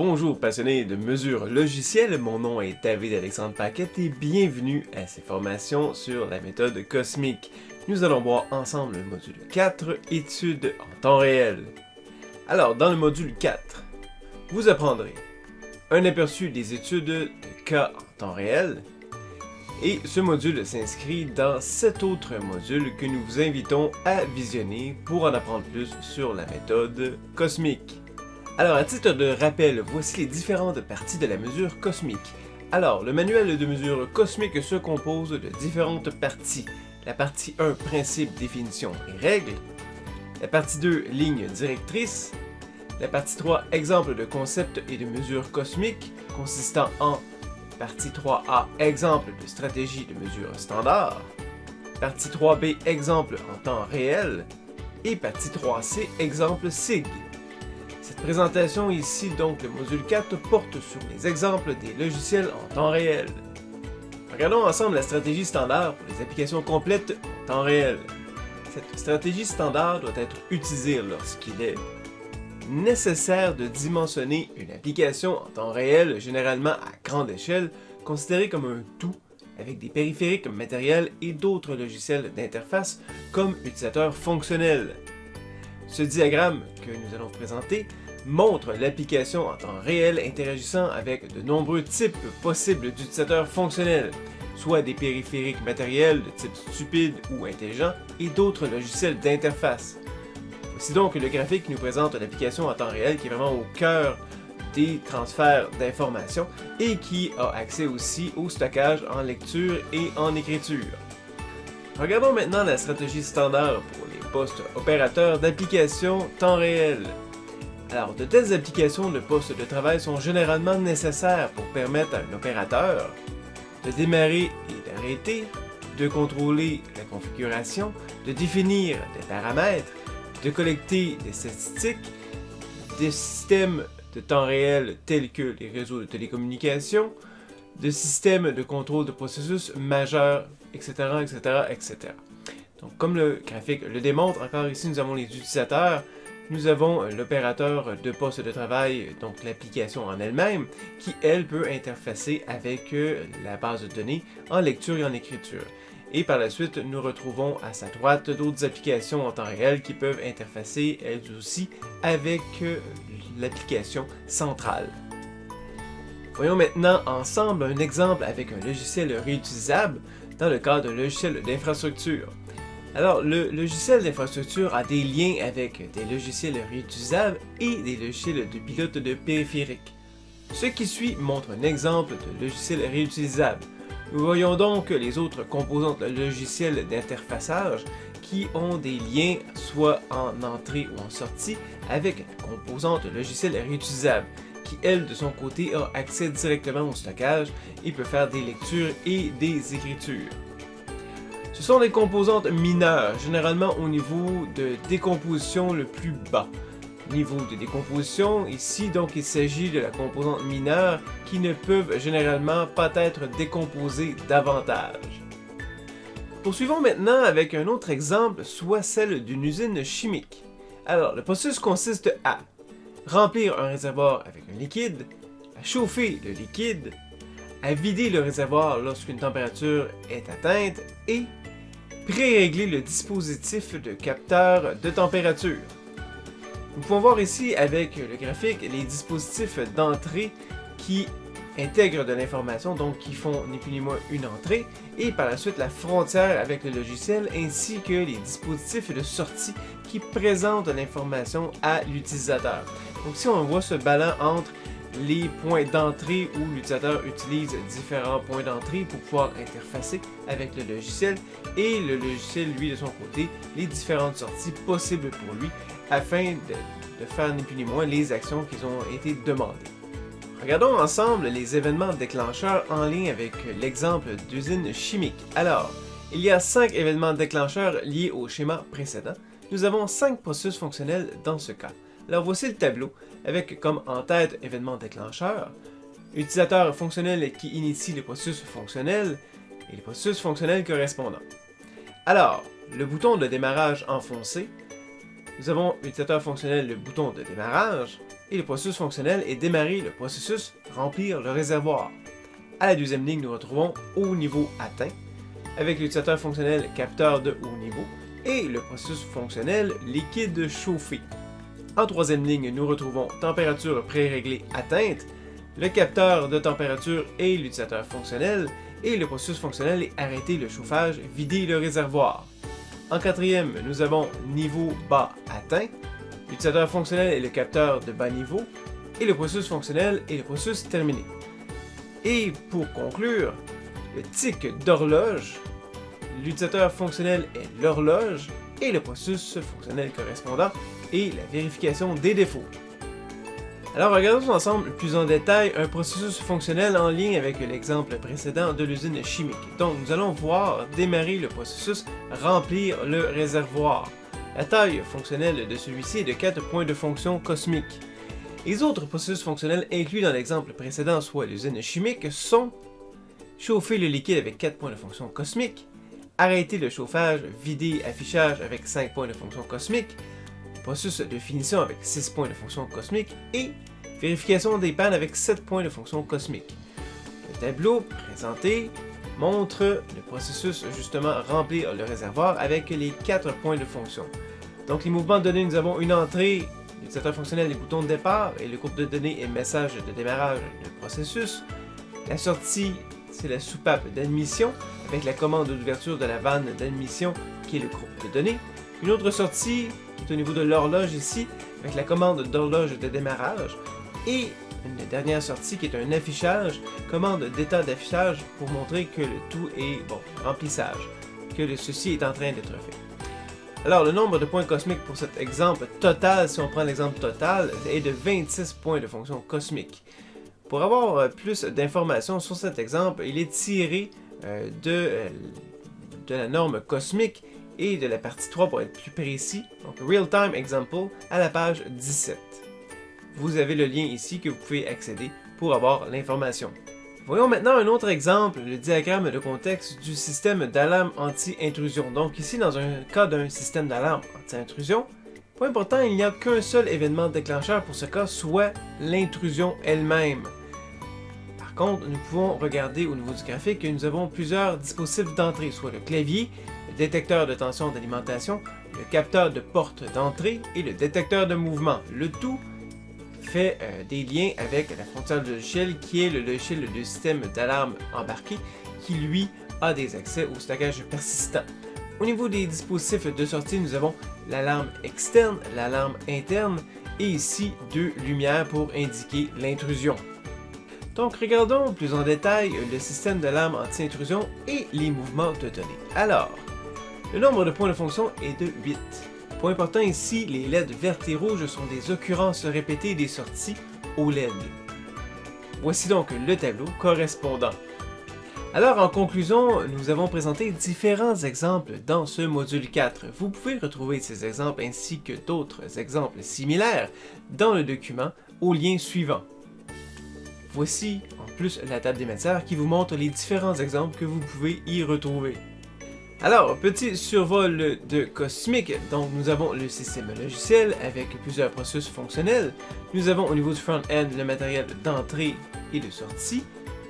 Bonjour passionnés de mesures logicielles, mon nom est David Alexandre Paquette et bienvenue à ces formations sur la méthode cosmique. Nous allons voir ensemble le module 4, études en temps réel. Alors, dans le module 4, vous apprendrez un aperçu des études de cas en temps réel, et ce module s'inscrit dans 7 autres modules que nous vous invitons à visionner pour en apprendre plus sur la méthode cosmique. Alors, à titre de rappel, voici les différentes parties de la mesure cosmique. Alors, le manuel de mesure cosmique se compose de différentes parties. La partie 1, principe, définition et règles. La partie 2, ligne directrice. La partie 3, exemple de concept et de mesure cosmique, consistant en partie 3A, exemple de stratégie de mesure standard. Partie 3B, exemple en temps réel. Et partie 3C, exemple SIG. Cette présentation ici, donc le module 4, porte sur les exemples des logiciels en temps réel. Regardons ensemble la stratégie standard pour les applications complètes en temps réel. Cette stratégie standard doit être utilisée lorsqu'il est nécessaire de dimensionner une application en temps réel, généralement à grande échelle, considérée comme un tout, avec des périphériques matériels et d'autres logiciels d'interface comme utilisateurs fonctionnels. Ce diagramme que nous allons présenter montre l'application en temps réel interagissant avec de nombreux types possibles d'utilisateurs fonctionnels, soit des périphériques matériels de type stupide ou intelligent et d'autres logiciels d'interface. Voici donc le graphique qui nous présente l'application en temps réel qui est vraiment au cœur des transferts d'informations et qui a accès aussi au stockage en lecture et en écriture. Regardons maintenant la stratégie standard pour les postes opérateurs d'application temps réel. Alors, de telles applications de postes de travail sont généralement nécessaires pour permettre à un opérateur de démarrer et d'arrêter, de contrôler la configuration, de définir des paramètres, de collecter des statistiques, des systèmes de temps réel tels que les réseaux de télécommunications, de systèmes de contrôle de processus majeurs, etc., etc., etc. Donc, comme le graphique le démontre, encore ici, nous avons les utilisateurs. Nous avons l'opérateur de poste de travail, donc l'application en elle-même, qui, elle, peut interfacer avec la base de données en lecture et en écriture. Et par la suite, nous retrouvons à sa droite d'autres applications en temps réel qui peuvent interfacer, elles aussi, avec l'application centrale. Voyons maintenant ensemble un exemple avec un logiciel réutilisable dans le cadre d'un logiciel d'infrastructure. Alors, le logiciel d'infrastructure a des liens avec des logiciels réutilisables et des logiciels de pilote de périphériques. Ce qui suit montre un exemple de logiciel réutilisable. Nous voyons donc les autres composantes logicielles d'interfaçage qui ont des liens soit en entrée ou en sortie avec la composante logicielle réutilisable qui, elle, de son côté, a accès directement au stockage et peut faire des lectures et des écritures. Ce sont des composantes mineures, généralement au niveau de décomposition le plus bas. Niveau de décomposition, ici donc il s'agit de la composante mineure qui ne peuvent généralement pas être décomposées davantage. Poursuivons maintenant avec un autre exemple, soit celle d'une usine chimique. Alors, le processus consiste à remplir un réservoir avec un liquide, à chauffer le liquide, à vider le réservoir lorsqu'une température est atteinte et pré-régler le dispositif de capteur de température. Nous pouvons voir ici avec le graphique les dispositifs d'entrée qui intègrent de l'information, donc qui font ni plus ni moins une entrée, et par la suite la frontière avec le logiciel ainsi que les dispositifs de sortie qui présentent l'information à l'utilisateur. Donc si on voit ce ballon entre les points d'entrée où l'utilisateur utilise différents points d'entrée pour pouvoir interfacer avec le logiciel et le logiciel, lui, de son côté, les différentes sorties possibles pour lui afin de faire ni plus ni moins les actions qui ont été demandées. Regardons ensemble les événements déclencheurs en lien avec l'exemple d'usine chimique. Alors, il y a 5 événements déclencheurs liés au schéma précédent. Nous avons 5 processus fonctionnels dans ce cas. Alors voici le tableau, avec comme en tête événement déclencheur, utilisateur fonctionnel qui initie le processus fonctionnel et les processus fonctionnels correspondants. Alors, le bouton de démarrage enfoncé, nous avons utilisateur fonctionnel, le bouton de démarrage, et le processus fonctionnel est démarrer le processus remplir le réservoir. À la deuxième ligne, nous retrouvons haut niveau atteint, avec l'utilisateur fonctionnel capteur de haut niveau, et le processus fonctionnel liquide chauffé. En troisième ligne, nous retrouvons température pré-réglée atteinte, le capteur de température et l'utilisateur fonctionnel, et le processus fonctionnel est arrêter le chauffage, vider le réservoir. En quatrième, nous avons niveau bas atteint, l'utilisateur fonctionnel est le capteur de bas niveau, et le processus fonctionnel est le processus terminé. Et pour conclure, le tic d'horloge, l'utilisateur fonctionnel est l'horloge, et le processus fonctionnel correspondant est la vérification des défauts. Alors regardons ensemble plus en détail un processus fonctionnel en lien avec l'exemple précédent de l'usine chimique. Donc nous allons voir démarrer le processus remplir le réservoir. La taille fonctionnelle de celui-ci est de 4 points de fonction cosmique. Les autres processus fonctionnels inclus dans l'exemple précédent, soit l'usine chimique, sont chauffer le liquide avec 4 points de fonction cosmique, arrêter le chauffage, vider affichage avec 5 points de fonction cosmique, processus de finition avec 6 points de fonction cosmique et vérification des pannes avec 7 points de fonction cosmique. Le tableau présenté montre le processus justement remplir le réservoir avec les 4 points de fonction. Donc les mouvements de données, nous avons une entrée, l'utilisateur fonctionnel, les boutons de départ et le groupe de données et message de démarrage du processus. La sortie, c'est la soupape d'admission avec la commande d'ouverture de la vanne d'admission qui est le groupe de données. Une autre sortie qui est au niveau de l'horloge ici avec la commande d'horloge de démarrage et une dernière sortie qui est un affichage, commande d'état d'affichage pour montrer que le tout est remplissage, que ceci est en train d'être fait. Alors le nombre de points cosmiques pour cet exemple total, si on prend l'exemple total, est de 26 points de fonction cosmique. Pour avoir plus d'informations sur cet exemple, il est tiré de la norme cosmique et de la partie 3 pour être plus précis, donc Real Time Example à la page 17. Vous avez le lien ici que vous pouvez accéder pour avoir l'information. Voyons maintenant un autre exemple, le diagramme de contexte du système d'alarme anti-intrusion. Donc ici, dans un cas d'un système d'alarme anti-intrusion, point important, il n'y a qu'un seul événement déclencheur pour ce cas, soit l'intrusion elle-même. Par contre, nous pouvons regarder au niveau du graphique que nous avons plusieurs dispositifs d'entrée, soit le clavier, le détecteur de tension d'alimentation, le capteur de porte d'entrée et le détecteur de mouvement. Le tout fait des liens avec la frontière de logiciel qui est le logiciel de système d'alarme embarqué qui lui a des accès au stockage persistant. Au niveau des dispositifs de sortie, nous avons l'alarme externe, l'alarme interne et ici deux lumières pour indiquer l'intrusion. Donc regardons plus en détail le système d'alarme anti-intrusion et les mouvements de données. Alors, le nombre de points de fonction est de 8. Point important ici, les LED vertes et rouges sont des occurrences répétées des sorties au LED. Voici donc le tableau correspondant. Alors en conclusion, nous avons présenté différents exemples dans ce module 4. Vous pouvez retrouver ces exemples ainsi que d'autres exemples similaires dans le document au lien suivant. Voici en plus la table des matières qui vous montre les différents exemples que vous pouvez y retrouver. Alors, petit survol de Cosmic, donc nous avons le système logiciel avec plusieurs processus fonctionnels. Nous avons au niveau du front-end le matériel d'entrée et de sortie.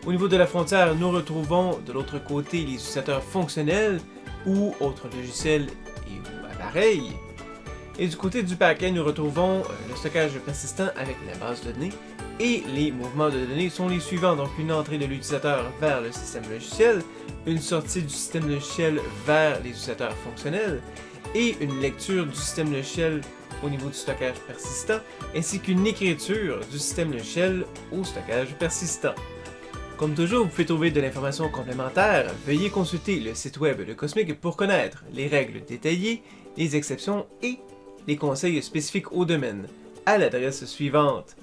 Au niveau de la frontière, nous retrouvons de l'autre côté les utilisateurs fonctionnels ou autres logiciels et ou appareils. Et du côté du back-end, nous retrouvons le stockage persistant avec la base de données. Et les mouvements de données sont les suivants, donc une entrée de l'utilisateur vers le système logiciel, une sortie du système logiciel vers les utilisateurs fonctionnels, et une lecture du système logiciel au niveau du stockage persistant, ainsi qu'une écriture du système logiciel au stockage persistant. Comme toujours, vous pouvez trouver de l'information complémentaire, veuillez consulter le site web de Cosmic pour connaître les règles détaillées, les exceptions et les conseils spécifiques au domaine, à l'adresse suivante.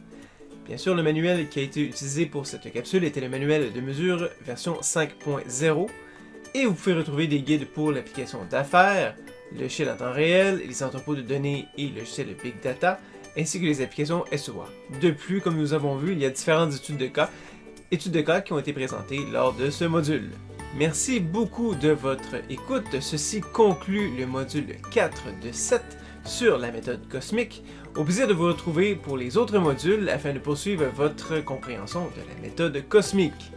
Bien sûr, le manuel qui a été utilisé pour cette capsule était le manuel de mesure version 5.0 et vous pouvez retrouver des guides pour l'application d'affaires, le logiciel en temps réel, les entrepôts de données et le logiciel de Big Data, ainsi que les applications SOA. De plus, comme nous avons vu, il y a différentes études de cas qui ont été présentées lors de ce module. Merci beaucoup de votre écoute. Ceci conclut le module 4 de 7 sur la méthode cosmique. Au plaisir de vous retrouver pour les autres modules afin de poursuivre votre compréhension de la méthode cosmique.